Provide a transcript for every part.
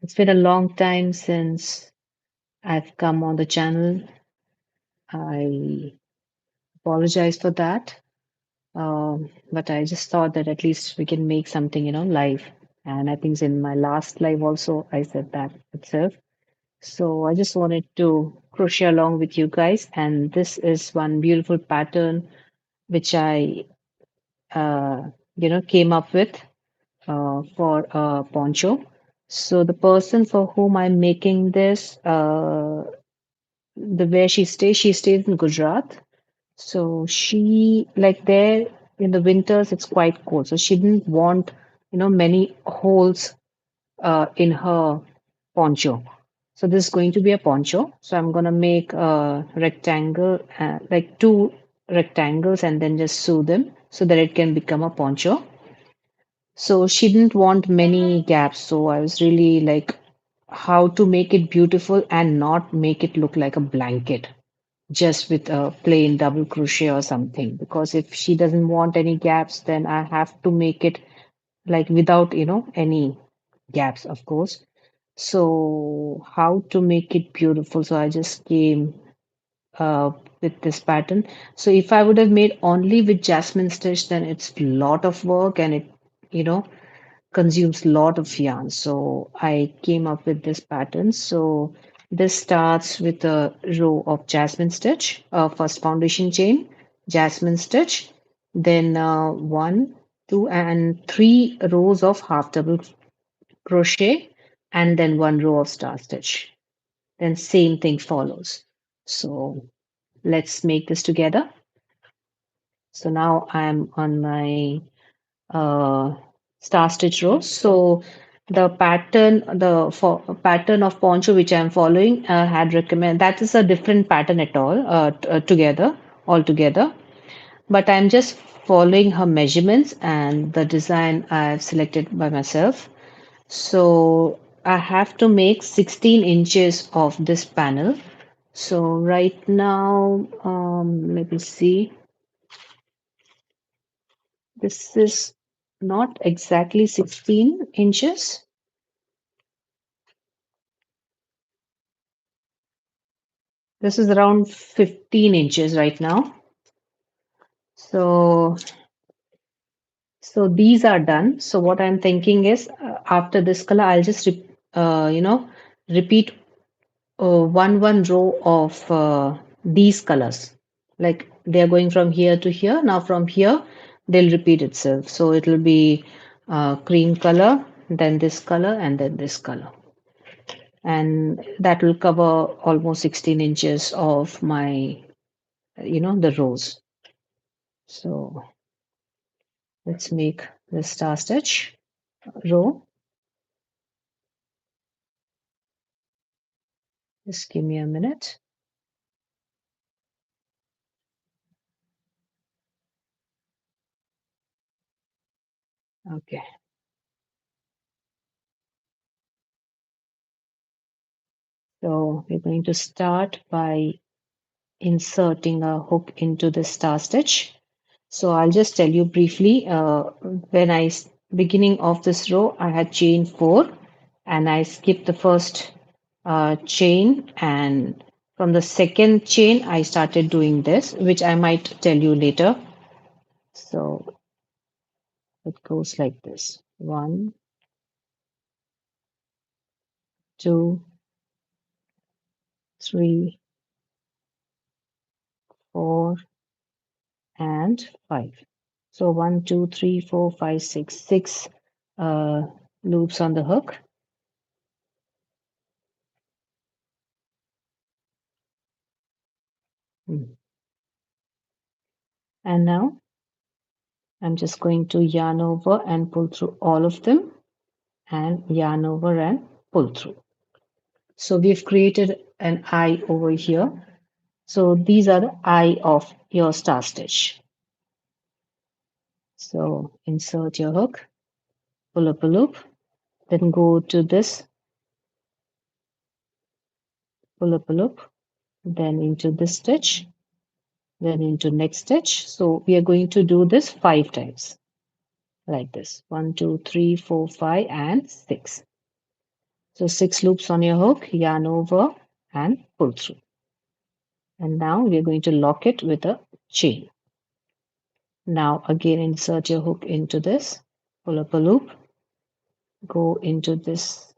It's been a long time since I've come on the channel. I apologize for that. But I just thought that at least we can make something, live. And I think in my last live also, I said that itself. So I just wanted to crochet along with you guys. And this is one beautiful pattern which I, came up with for a poncho. So the person for whom I'm making this, the where she stays in Gujarat. So she like there in the winters it's quite cold. So she didn't want many holes in her poncho. So this is going to be a poncho. So I'm gonna make a rectangle, like two rectangles, and then just sew them so that it can become a poncho. So she didn't want many gaps. So I was really like how to make it beautiful and not make it look like a blanket just with a plain double crochet or something. Because if she doesn't want any gaps, then I have to make it like without, any gaps, of course. So how to make it beautiful? So I just came with this pattern. So if I would have made only with jasmine stitch, then it's a lot of work and it, you know, consumes a lot of yarn. So I came up with this pattern. So this starts with a row of jasmine stitch, first foundation chain, jasmine stitch, then one, two, and three rows of half double crochet, and then one row of star stitch. Then same thing follows. So let's make this together. So now I'm on my uh, star stitch row. So the pattern of poncho which I'm following had recommend that is a different pattern at all together altogether. But I'm just following her measurements and the design I've selected by myself. So I have to make 16 inches of this panel. So right now, let me see. This is not exactly 16 inches. This is around 15 inches right now. So, so these are done. So what I'm thinking is after this color, I'll just, repeat one row of these colors. Like they're going from here to here. Now from here, they'll repeat itself. So it'll be cream color, then this color, and then this color. And that will cover almost 16 inches of my, the rows. So let's make the star stitch row. Just give me a minute. Okay. So we're going to start by inserting a hook into the star stitch. So I'll just tell you briefly, when beginning of this row, I had chain 4 and I skipped the first chain, and from the second chain, I started doing this, which I might tell you later. So it goes like this. 1, 2, 3, 4, and 5. So 1, 2, 3, 4, 5, 6, 6 loops on the hook. And now I'm just going to yarn over and pull through all of them, and yarn over and pull through. So we've created an eye over here. So these are the eye of your star stitch. So insert your hook, pull up a loop, then go to this, pull up a loop, then into this stitch, then into next stitch. So we are going to do this 5 times like this. 1, 2, 3, 4, 5, and 6. So 6 loops on your hook, yarn over and pull through. And now we're going to lock it with a chain. Now again insert your hook into this, pull up a loop, go into this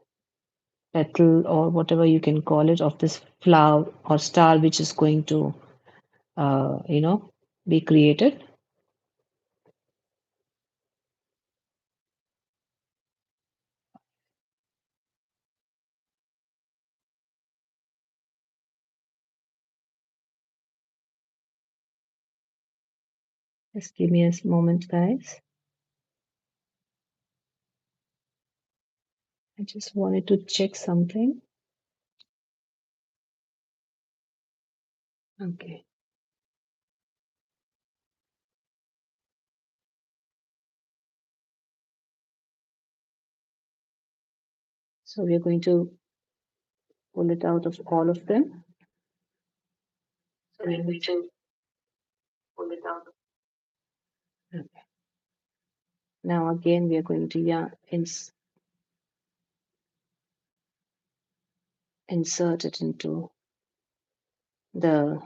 petal or whatever you can call it of this flower or star which is going to be created. Just give me a moment, guys. I just wanted to check something. Okay. So we're going to pull it out of all of them. So we're going to pull it out. Okay. Now again we are going to insert it into the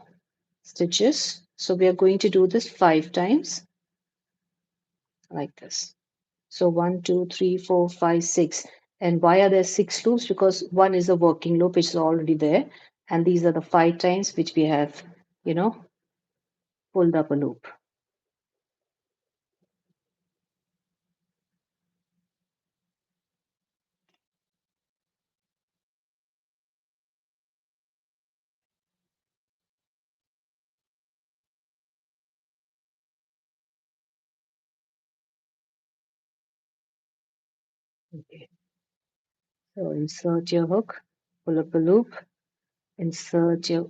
stitches. So we are going to do this 5 times like this. So 1, 2, 3, 4, 5, 6. And why are there 6 loops? Because one is a working loop which is already there. And these are the 5 times which we have, pulled up a loop. Okay. So insert your hook, pull up a loop, insert your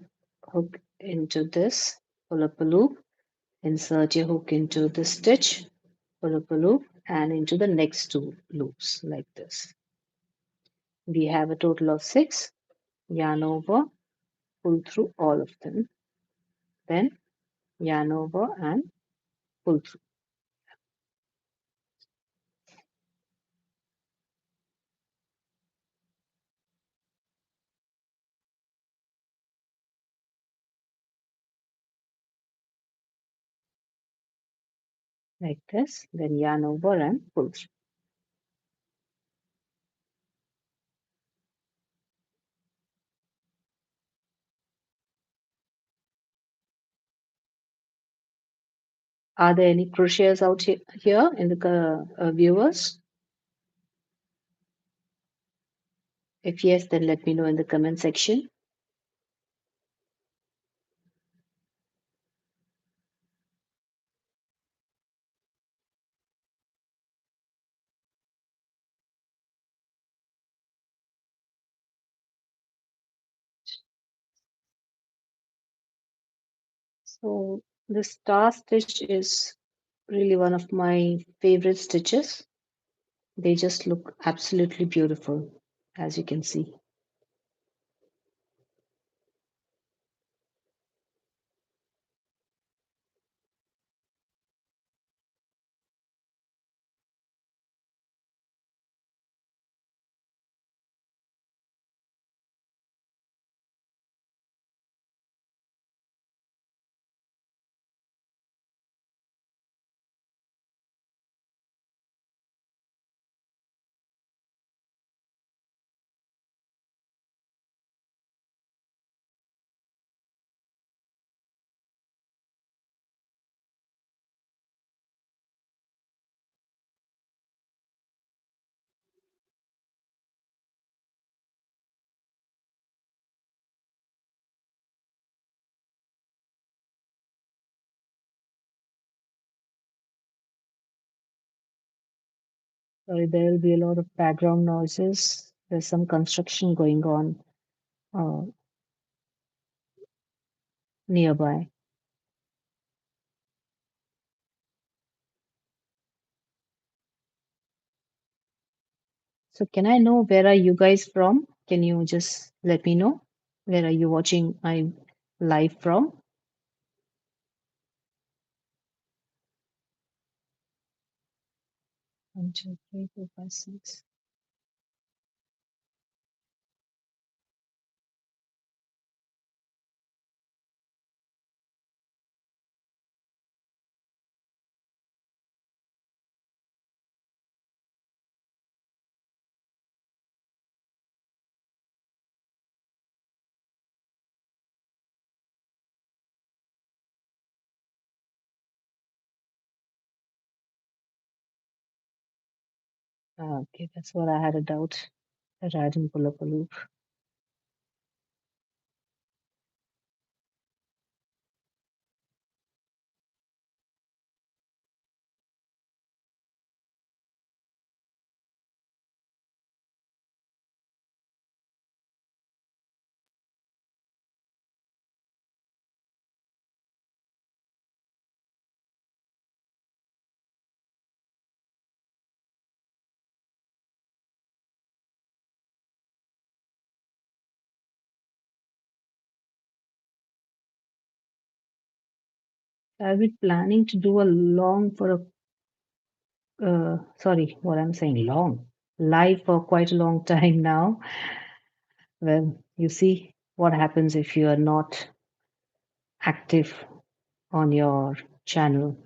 hook into this, pull up a loop, insert your hook into the stitch, pull up a loop, and into the next 2 loops like this. We have a total of 6. Yarn over, pull through all of them, then yarn over and pull through like this, then yarn over and pull through. Are there any crocheters out here in the viewers? If yes, then let me know in the comment section. So the star stitch is really one of my favorite stitches. They just look absolutely beautiful, as you can see. Sorry, there will be a lot of background noises. There's some construction going on uh, nearby. So can I know where are you guys from? Can you just let me know? Where are you watching my live from? 1, 2, 3, 4, 5, 6. Okay, that's what I had a doubt that I didn't pull up a loop. I've been planning to do a long for sorry, what I'm saying, long, live for quite a long time now. Well, you see what happens if you are not active on your channel.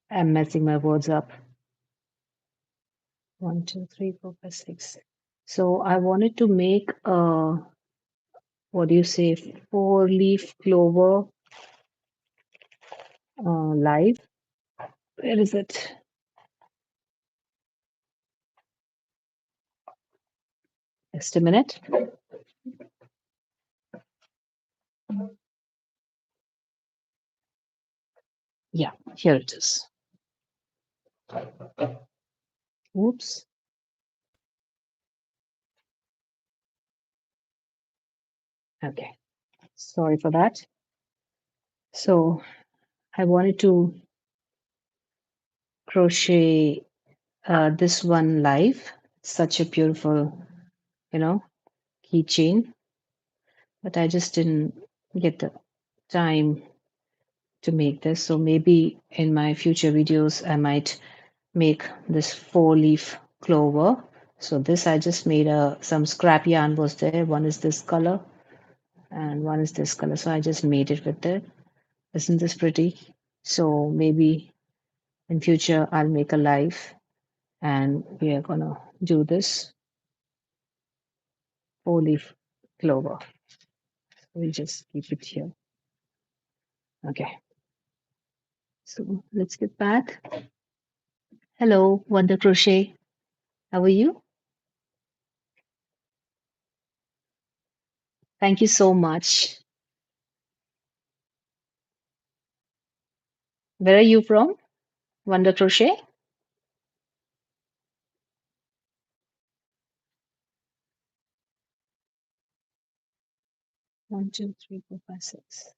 I'm messing my words up. One, two, three, four, five, six. So I wanted to make a, what do you say, four-leaf clover live. Where is it? Just a minute. Yeah, here it is. Oops. Okay. Sorry for that. So I wanted to crochet this one live. Such a beautiful, you know, keychain, but I just didn't get the time to make this. So maybe in my future videos, I might make this four-leaf clover. So this I just made some scrap yarn was there. One is this color and one is this color. So I just made it with it. Isn't this pretty? So maybe in future I'll make a live and we are gonna do this four-leaf clover. We just keep it here. Okay. So let's get back. Hello, Wonder Crochet. How are you? Thank you so much. Where are you from? Wonder Crochet? 1, 2, 3, 4, 5, 6.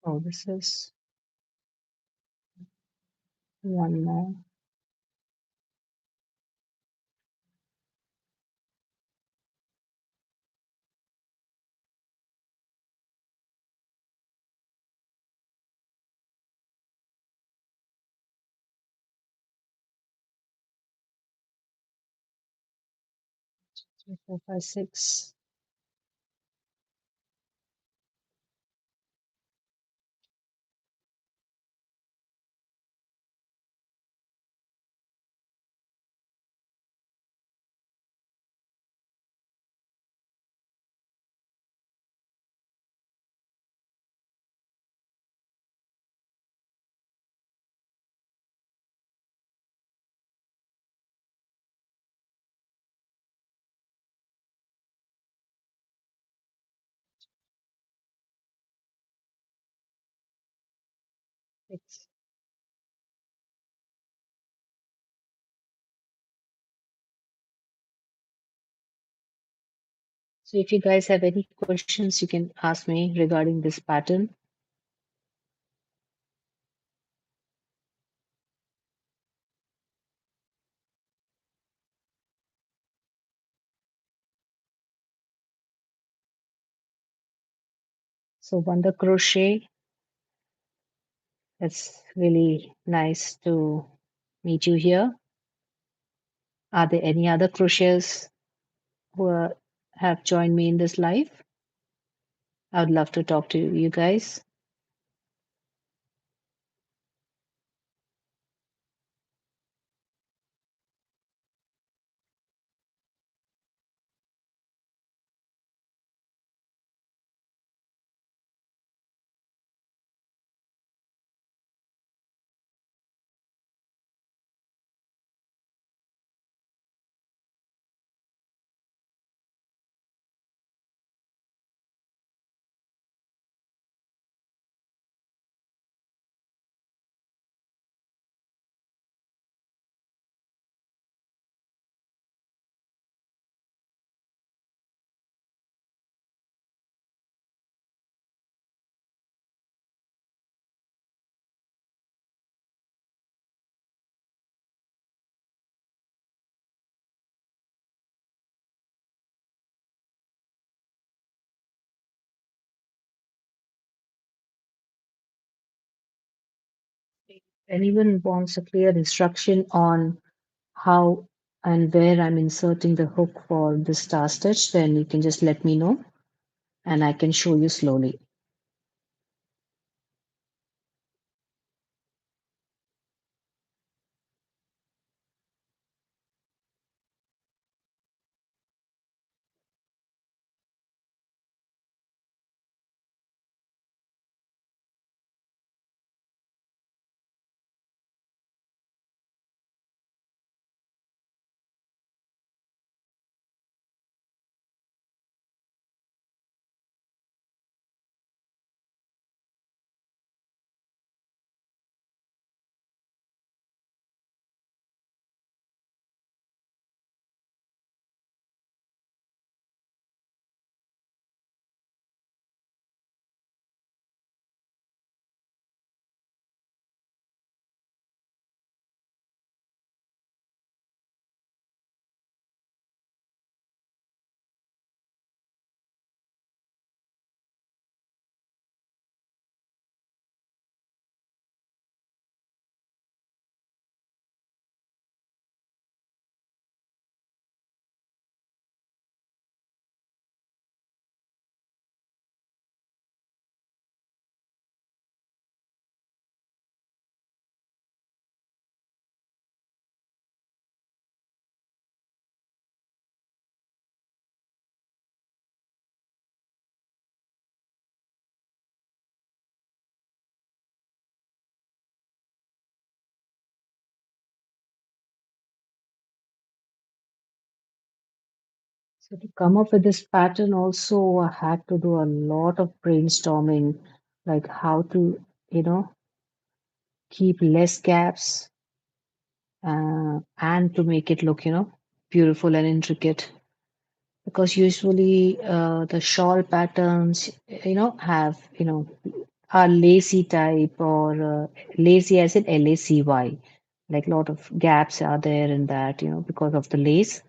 Oh, this is one more. 3, 4, 5, 6. Six. So if you guys have any questions, you can ask me regarding this pattern. So Wonder Crochet, it's really nice to meet you here. Are there any other crocheters who have joined me in this live? I would love to talk to you guys. If anyone wants a clear instruction on how and where I'm inserting the hook for the star stitch, then you can just let me know and I can show you slowly. So to come up with this pattern also I had to do a lot of brainstorming, like how to, you know, keep less gaps and to make it look, beautiful and intricate. Because usually the shawl patterns, have, are lacy type or lacy as in LACY. Like a lot of gaps are there in that, because of the lace.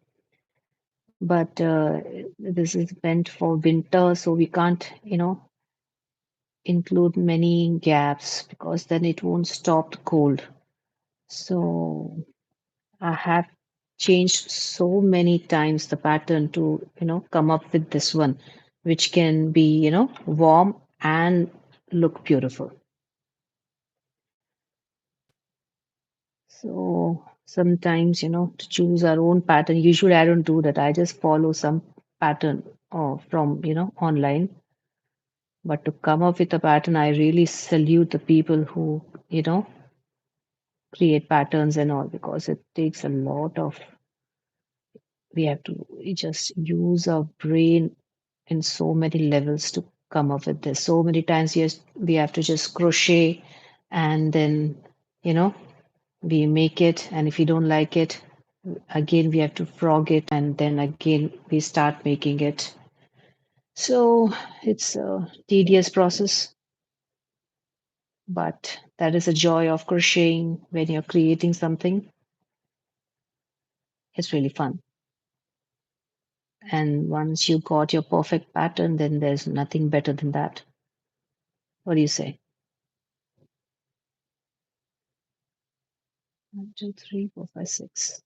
But this is meant for winter, so we can't, include many gaps because then it won't stop the cold. So I have changed so many times the pattern to, come up with this one, which can be, warm and look beautiful. So sometimes, to choose our own pattern, usually I don't do that. I just follow some pattern from, online. But to come up with a pattern, I really salute the people who, create patterns and all because it takes a lot of, we have to just use our brain in so many levels to come up with this. So many times, yes, we have to just crochet and then, you know, we make it. And if we don't like it, again, we have to frog it and then again, we start making it. So it's a tedious process, but that is a joy of crocheting when you're creating something. It's really fun. And once you got your perfect pattern, then there's nothing better than that. What do you say? 1, 2, 3, 4, 5, 6.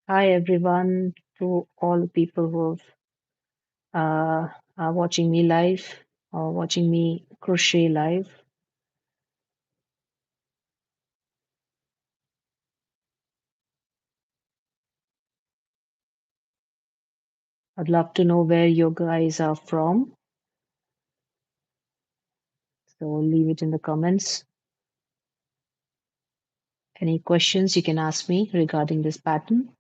Hi, everyone, to all the people who uh, are watching me live or watching me crochet live. I'd love to know where you guys are from. So leave it in the comments. Any questions you can ask me regarding this pattern?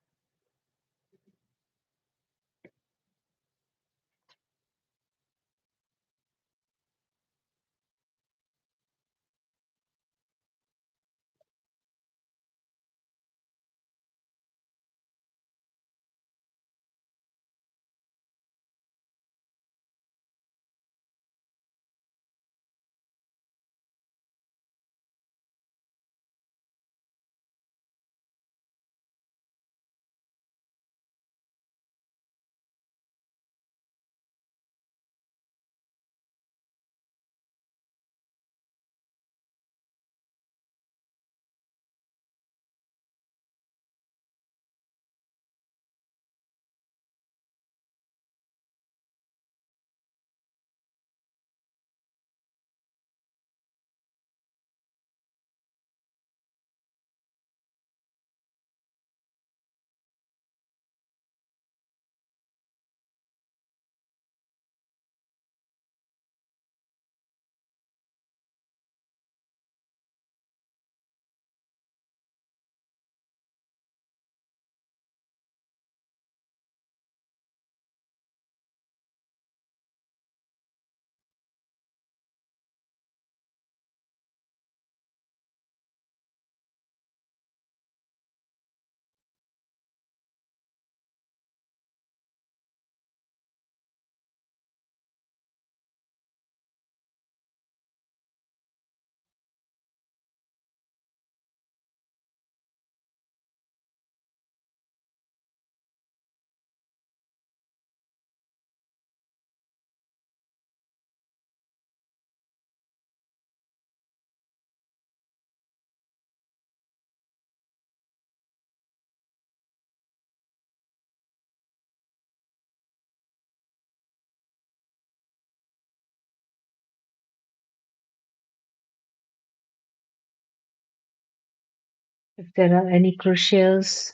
If there are any crocheters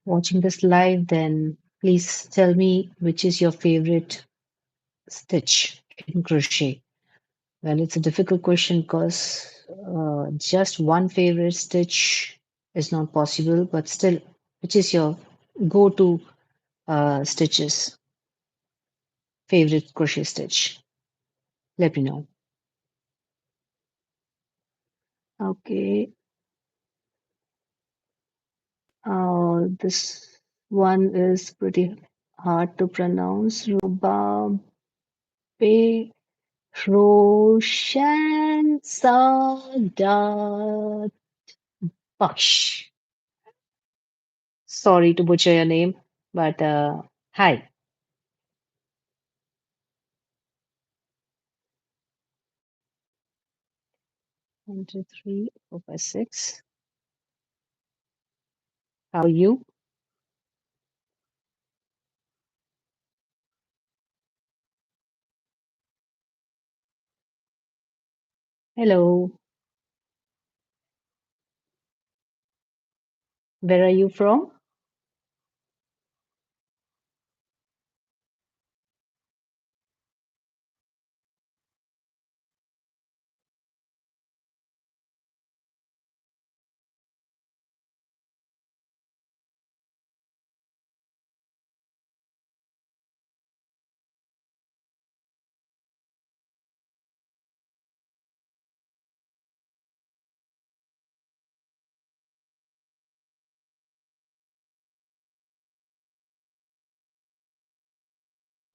watching this live, then please tell me which is your favorite stitch in crochet. Well, it's a difficult question because just one favorite stitch is not possible, but still, which is your go to stitches, favorite crochet stitch? Let me know. Okay, this one is pretty hard to pronounce. Rubabe Roshan Sadat Baksh. Sorry to butcher your name, but hi. 1, 2, 3, 4, 5, 6. How are you? Hello. Where are you from?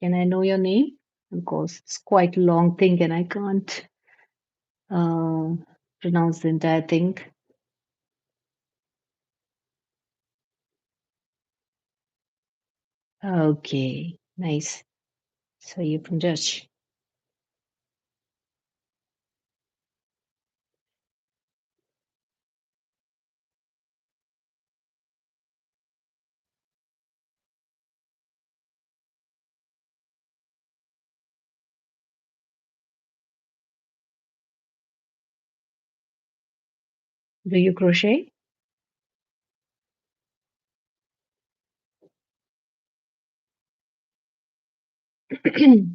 Can I know your name? Of course, it's quite a long thing and I can't uh, pronounce the entire thing. Okay, nice. So you're from Dutch. Do you crochet? So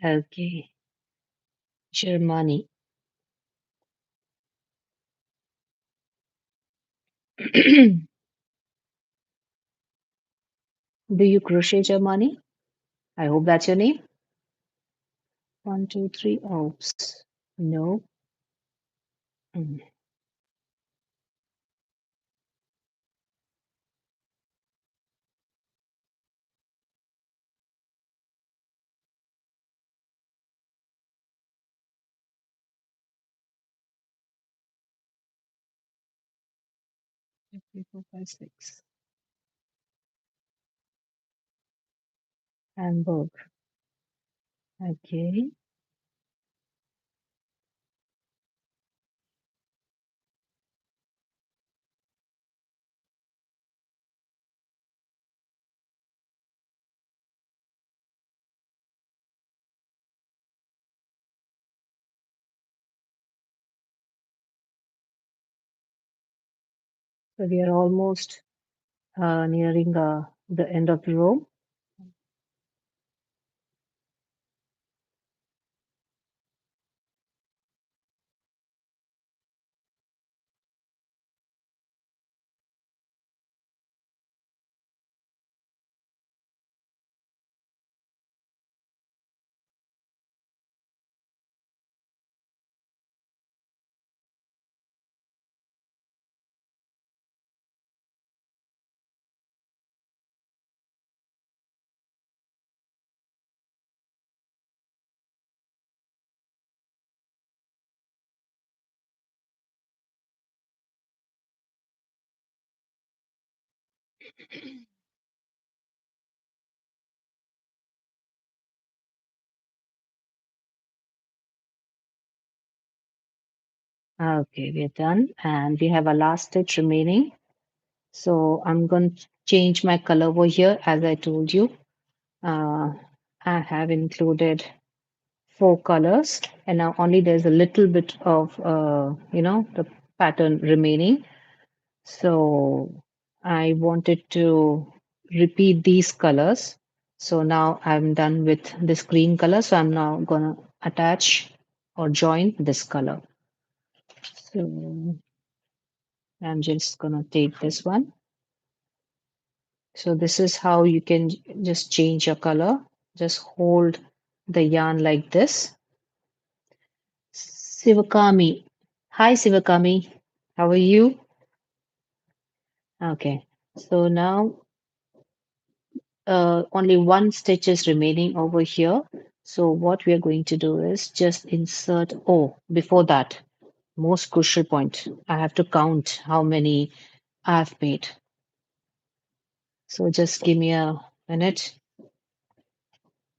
okay, Germany. Do you crochet Germany? I hope that's your name. One, two, three. Oops. No. Mm. 3, 4, 5, 6. Hamburg. Okay. So we are almost nearing the end of the row. Okay, we're done. And we have a last stitch remaining. So I'm going to change my color over here as I told you. Uh, I have included 4 colors and now only there's a little bit of, the pattern remaining. So I wanted to repeat these colors. So now I'm done with this green color. So I'm now gonna attach or join this color. So I'm just gonna take this one. So this is how you can just change your color. Just hold the yarn like this. Sivakami. Hi Sivakami. How are you? Okay. So now only one stitch is remaining over here. So what we are going to do is just insert, oh, before that, most crucial point. I have to count how many I've made. So just give me a minute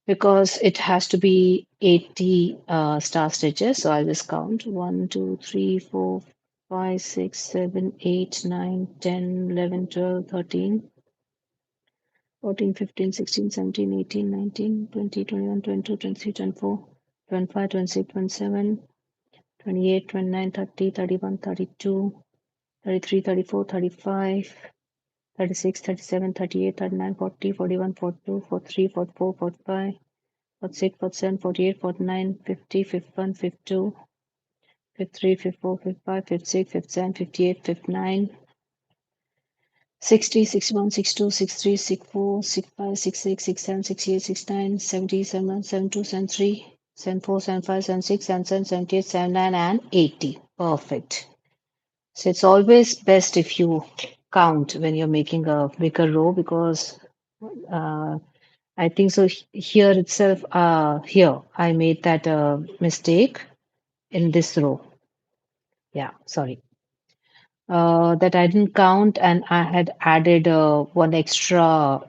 because it has to be 80 star stitches. So I'll just count 1, 2, 3, 4, 5, 6, 7, 8, 9, 10, 11, 12, 13. 14, 15, 16, 17, 18, 19, 20, 21, 22, 23, 24, 25, 26, 27, 28, 29, 30, 31, 32, 33, 34, 35, 36, 37, 38, 39, 40, 41, 42, 43, 44, 45, 46, 47, 48, 49, 50, 51, 52, 53, 54, 55, 56, 57, 58, 59, 60, 61, 62, 63, 64, 65, 66, 67, 68, 69, 70, 71, 72, 73, 74, 75, 76, 77, 78, 79, and 80. Perfect. So it's always best if you count when you're making a bigger row because uh, I think so. Here itself, here I made that mistake in this row. Yeah, sorry. That I didn't count, and I had added one extra,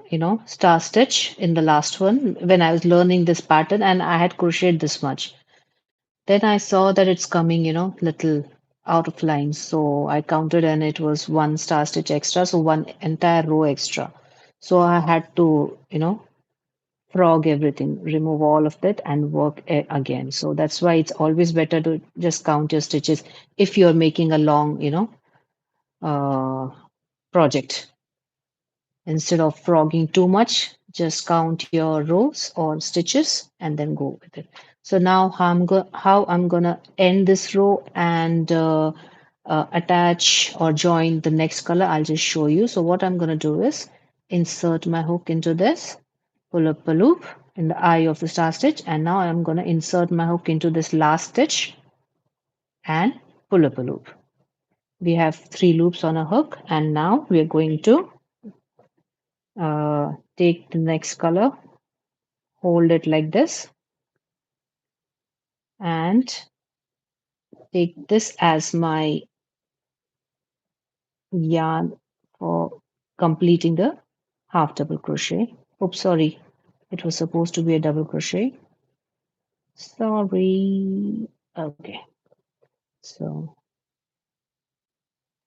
star stitch in the last one when I was learning this pattern, and I had crocheted this much. Then I saw that it's coming, little out of line. So I counted and it was one star stitch extra, so one entire row extra. So I had to, frog everything, remove all of that and work again. So that's why it's always better to just count your stitches if you're making a long, uh, project. Instead of frogging too much, just count your rows or stitches and then go with it. So now how I'm gonna end this row and attach or join the next color, I'll just show you. So what I'm gonna do is insert my hook into this, pull up a loop in the eye of the star stitch, and now I'm gonna insert my hook into this last stitch and pull up a loop. We have 3 loops on a hook, and now we are going to take the next color, hold it like this, and take this as my yarn for completing the half double crochet. Oops, sorry, it was supposed to be a double crochet. Sorry. Okay, so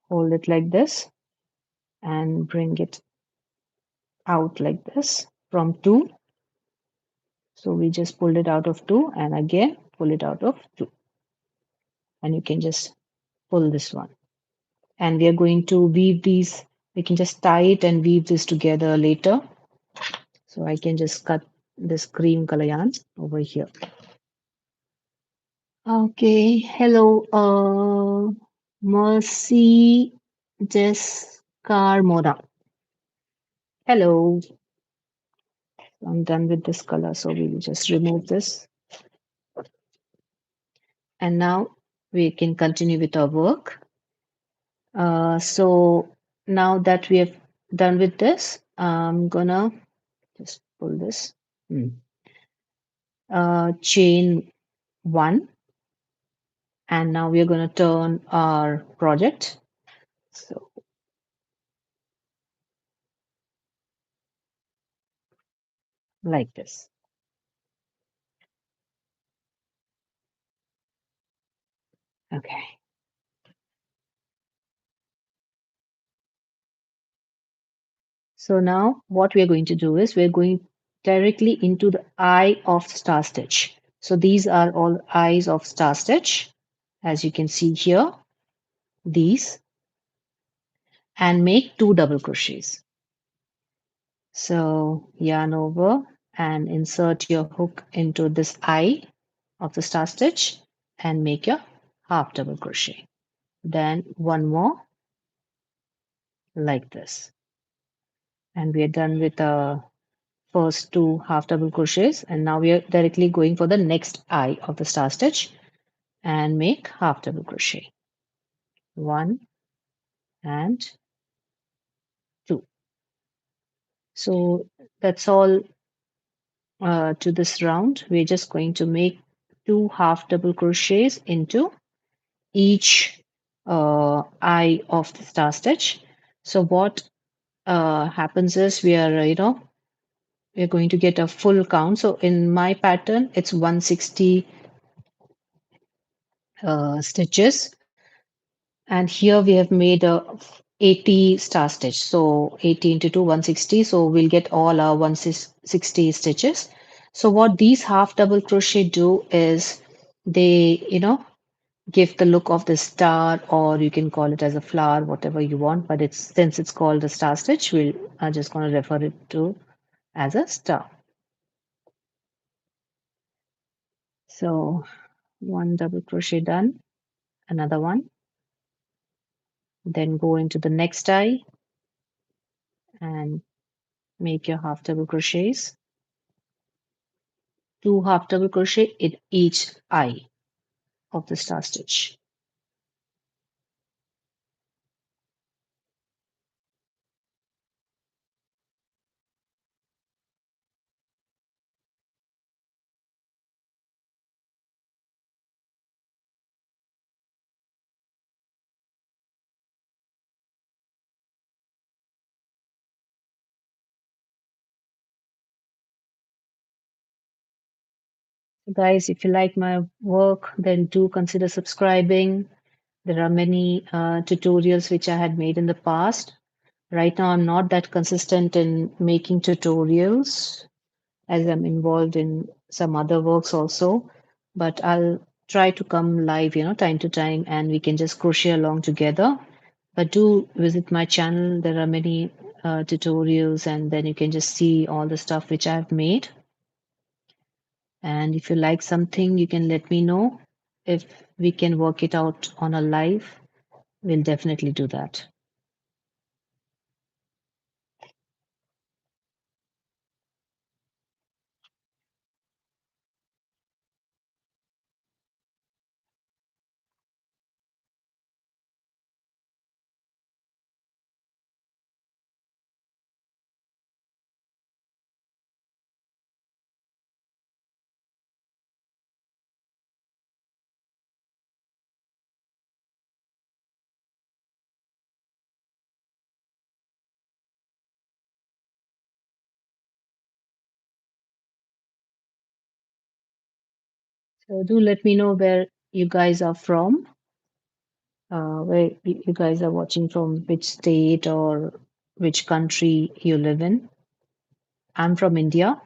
hold it like this and bring it out like this from 2. So we just pulled it out of 2 and again pull it out of 2. And you can just pull this one. And we are going to weave these. We can just tie it and weave this together later. So I can just cut this cream color yarn over here. Okay, hello, Mercy Descarmona. Hello, I'm done with this color, so we will just remove this. And now we can continue with our work. So now that we have done with this, I'm gonna just pull this. Chain 1, and now we are going to turn our project. So like this. Okay. So now what we are going to do is we're going directly into the eye of star stitch. So these are all eyes of star stitch, as you can see here, these, and make 2 double crochets. So yarn over and insert your hook into this eye of the star stitch and make your half double crochet. Then one more like this. And we are done with the first 2 half double crochets, and now we are directly going for the next eye of the star stitch and make half double crochet. 1 and 2. So that's all to this round. We're just going to make 2 half double crochets into each eye of the star stitch. So what happens is we are, we're going to get a full count. So in my pattern, it's 160 stitches. And here we have made a 80 star stitch. So 80 into 2, 160. So we'll get all our 160 stitches. So what these half double crochet do is they, give the look of the star, or you can call it as a flower, whatever you want. But it's since it's called a star stitch, we'll are just going to refer it to as a star. So one double crochet done, another one, then go into the next eye and make your half double crochets, two half double crochet in each eye of the star stitch. Guys, if you like my work, then do consider subscribing. There are many tutorials which I had made in the past. Right now, I'm not that consistent in making tutorials as I'm involved in some other works also. But I'll try to come live, time to time, and we can just crochet along together. But do visit my channel. There are many tutorials, and then you can just see all the stuff which I've made. And if you like something, you can let me know. If we can work it out on a live, we'll definitely do that. So do let me know where you guys are from, where you guys are watching from, which state or which country you live in. I'm from India.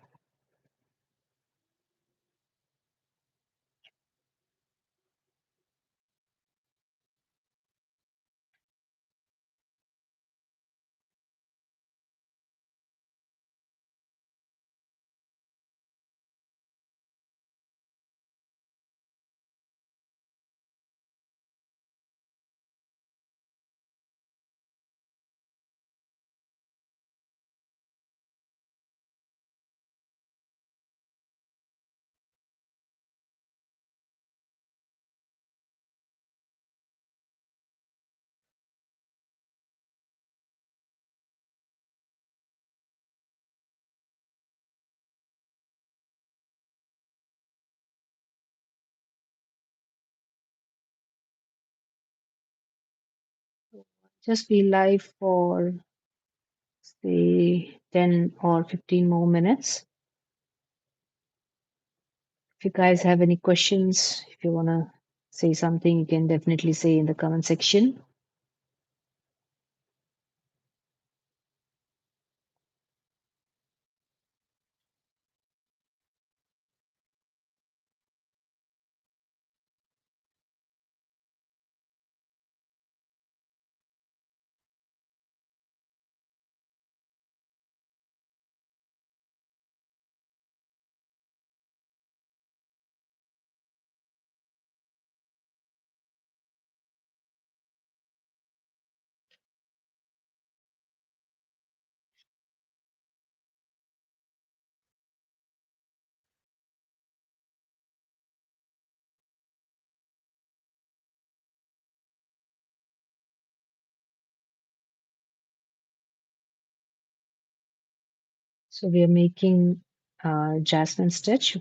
Just be live for say 10 or 15 more minutes. If you guys have any questions, if you want to say something, you can definitely say in the comment section. So we are making jasmine stitch.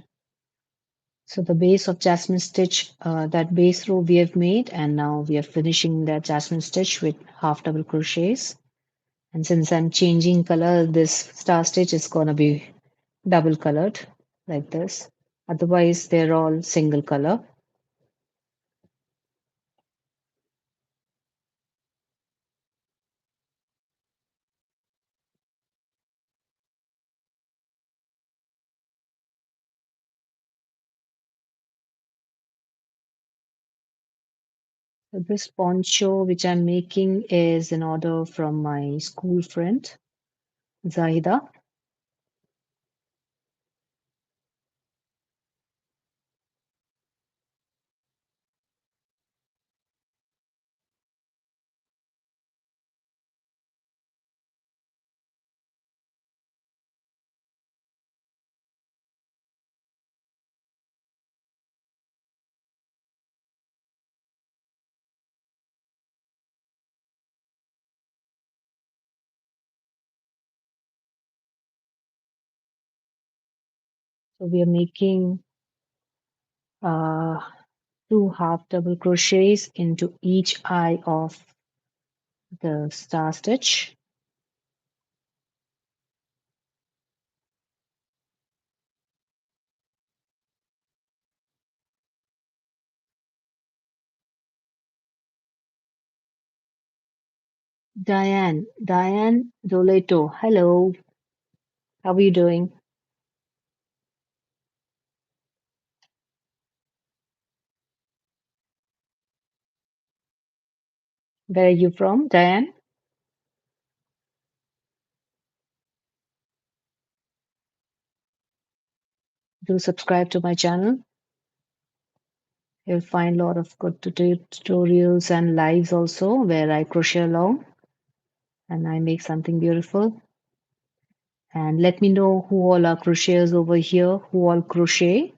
So the base of jasmine stitch, that base row we have made, and now we are finishing that jasmine stitch with half double crochets. And since I'm changing color, this star stitch is going to be double colored like this. Otherwise, they're all single color. So this poncho which I'm making is an order from my school friend, Zahida. So we are making uh, two half double crochets into each eye of the star stitch. Diane Doleto, hello, how are you doing? Where are you from, Diane? Do subscribe to my channel. You'll find a lot of good tutorials and lives also where I crochet along and I make something beautiful. And let me know who all are crocheters over here, who all crochet.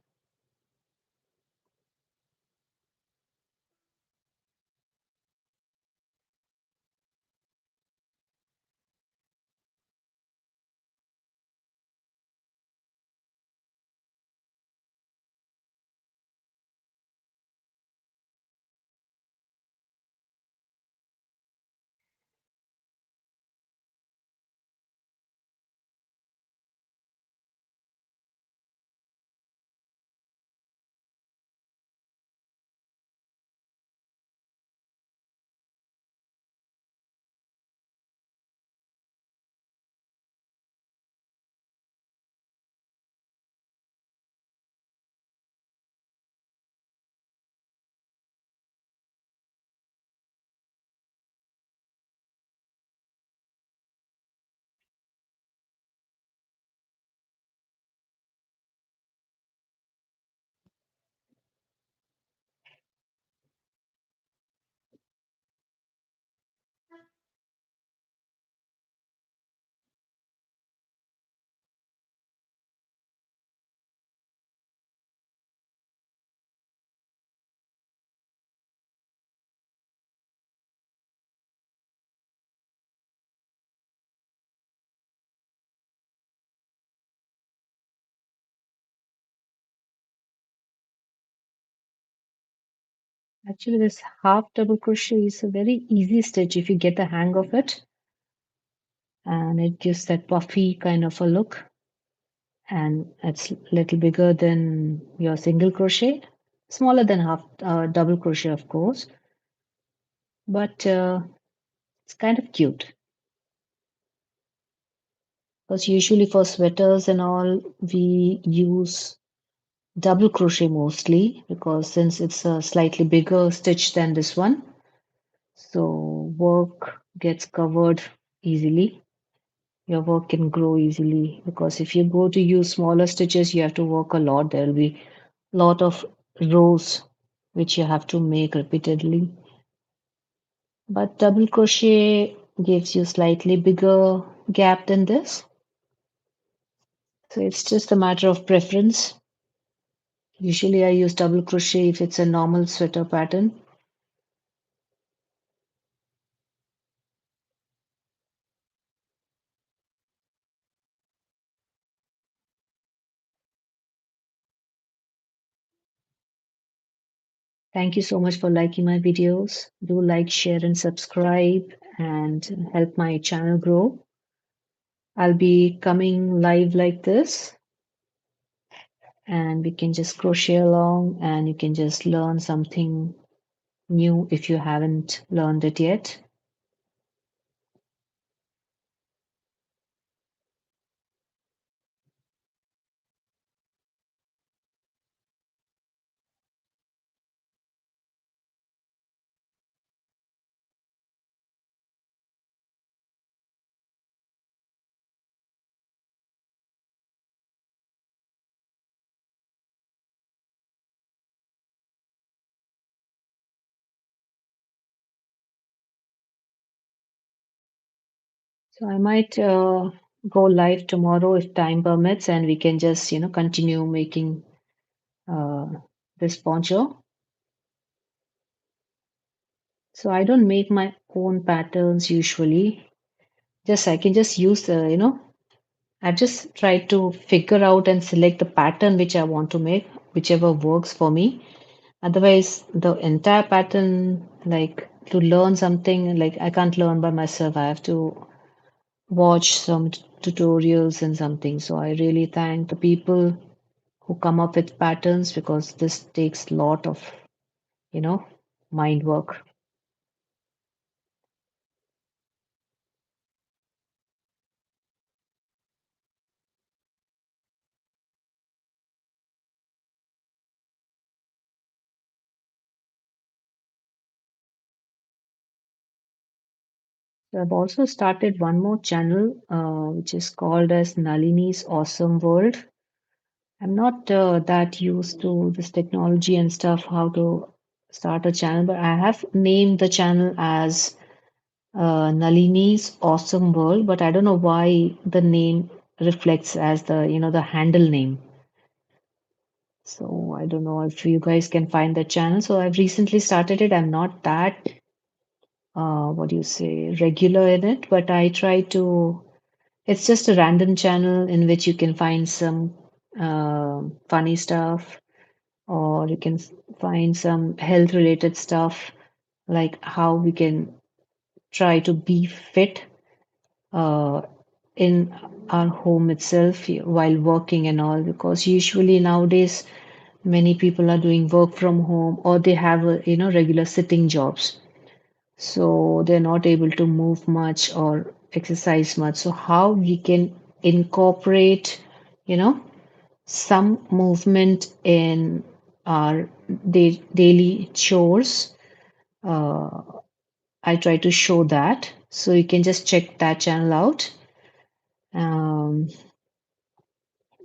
Actually, this half double crochet is a very easy stitch if you get the hang of it, and it gives that puffy kind of a look. And it's a little bigger than your single crochet, smaller than half double crochet, of course, but it's kind of cute because usually for sweaters and all, we use double crochet mostly because since it's a slightly bigger stitch than this one, so work gets covered easily. Your work can grow easily because if you go to use smaller stitches, you have to work a lot. There will be a lot of rows which you have to make repeatedly. But double crochet gives you slightly bigger gap than this. So it's just a matter of preference. Usually I use double crochet if it's a normal sweater pattern. Thank you so much for liking my videos. Do like, share, and subscribe and help my channel grow. I'll be coming live like this, and we can just crochet along and you can just learn something new if you haven't learned it yet. So I might go live tomorrow if time permits, and we can just, continue making uh, this poncho. So I don't make my own patterns usually. Just I can just use I've just tried to figure out and select the pattern which I want to make, whichever works for me. Otherwise, the entire pattern, like to learn something, like I can't learn by myself. I have to watch some tutorials and something. So I really thank the people who come up with patterns because this takes a lot of, you know, mind work. So I've also started one more channel, which is called as Nalini's Awesome World. I'm not that used to this technology and stuff, how to start a channel, but I have named the channel as Nalini's Awesome World, but I don't know why the name reflects as the handle name. So I don't know if you guys can find the channel. So I've recently started it. I'm not that, what do you say, regular in it, but I try to. It's just a random channel in which you can find some funny stuff, or you can find some health related stuff, like how we can try to be fit uh, in our home itself while working and all, because usually nowadays many people are doing work from home, or they have regular sitting jobs, so they're not able to move much or exercise much. So how we can incorporate you know some movement in our daily chores. uh, I try to show that, so you can just check that channel out. um,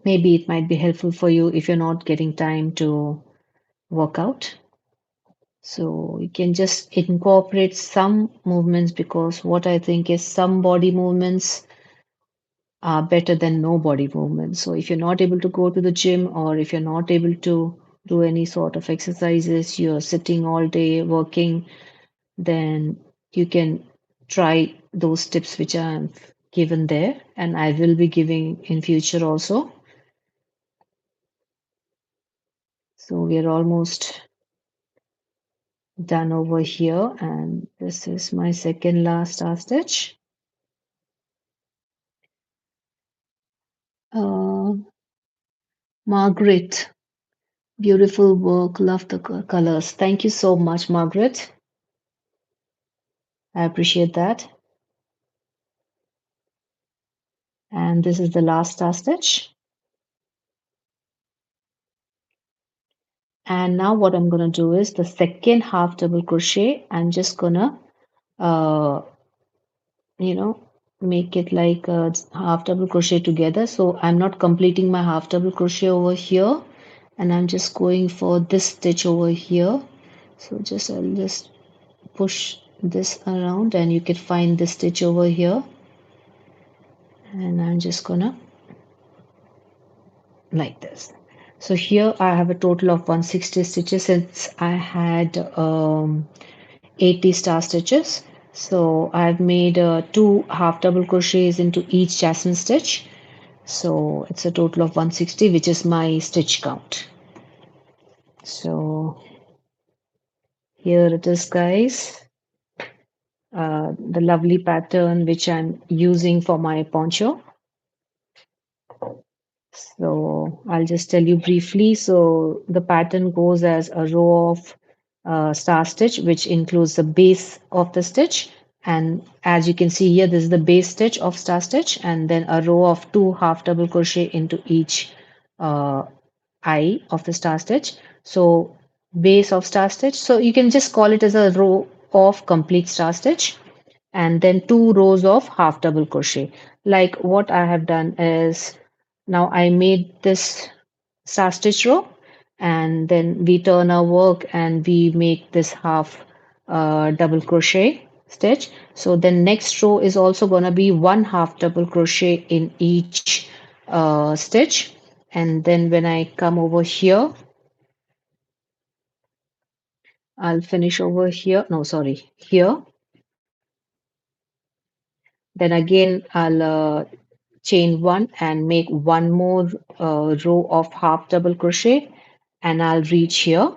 Maybe it might be helpful for you if you're not getting time to work out. So you can just incorporate some movements, because what I think is some body movements are better than no body movements. So if you're not able to go to the gym, or if you're not able to do any sort of exercises, you're sitting all day working, then you can try those tips which I'm given there, and I will be giving in future also. So we're almost done over here, and this is my second last star stitch. uh, Margaret, beautiful work, love the colors. Thank you so much, Margaret. I appreciate that. And this is the last star stitch. And now what I'm going to do is the second half double crochet, I'm just gonna uh, you know make it like a half double crochet together. So I'm not completing my half double crochet over here, and I'm just going for this stitch over here. So I'll just push this around, and you can find this stitch over here, and I'm just gonna like this. So here I have a total of 160 stitches, since I had 80 star stitches. So I've made two half double crochets into each jasmine stitch. So it's a total of 160, which is my stitch count. So here it is, guys. The lovely pattern which I'm using for my poncho. So I'll just tell you briefly. So the pattern goes as a row of star stitch, which includes the base of the stitch. And as you can see here, this is the base stitch of star stitch, and then a row of two half double crochet into each uh, eye of the star stitch. So base of star stitch. So you can just call it as a row of complete star stitch, and then two rows of half double crochet. Like what I have done is, now I made this star stitch row, and then we turn our work and we make this half double crochet. stitch. So then next row is also going to be one half double crochet in each stitch. And then when I come over here, I'll finish over here. No, sorry, here. Then again, I'll chain one and make one more row of half double crochet, and I'll reach here.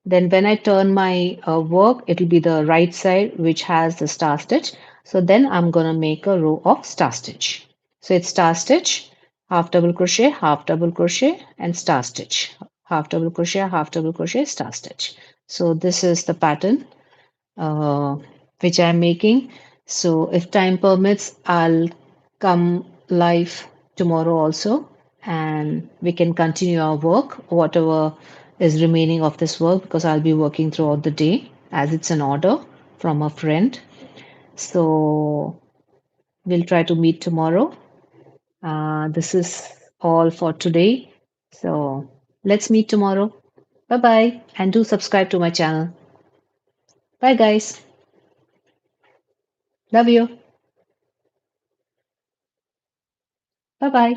Then when I turn my work, it'll be the right side which has the star stitch. So then I'm gonna make a row of star stitch. So it's star stitch, half double crochet, and star stitch. Half double crochet, star stitch. So this is the pattern uh, which I'm making. So if time permits, I'll come live tomorrow also, and we can continue our work, whatever is remaining of this work, because I'll be working throughout the day as it's an order from a friend. So we'll try to meet tomorrow. This is all for today. So let's meet tomorrow. Bye bye, and do subscribe to my channel. Bye, guys. Love you. Bye bye.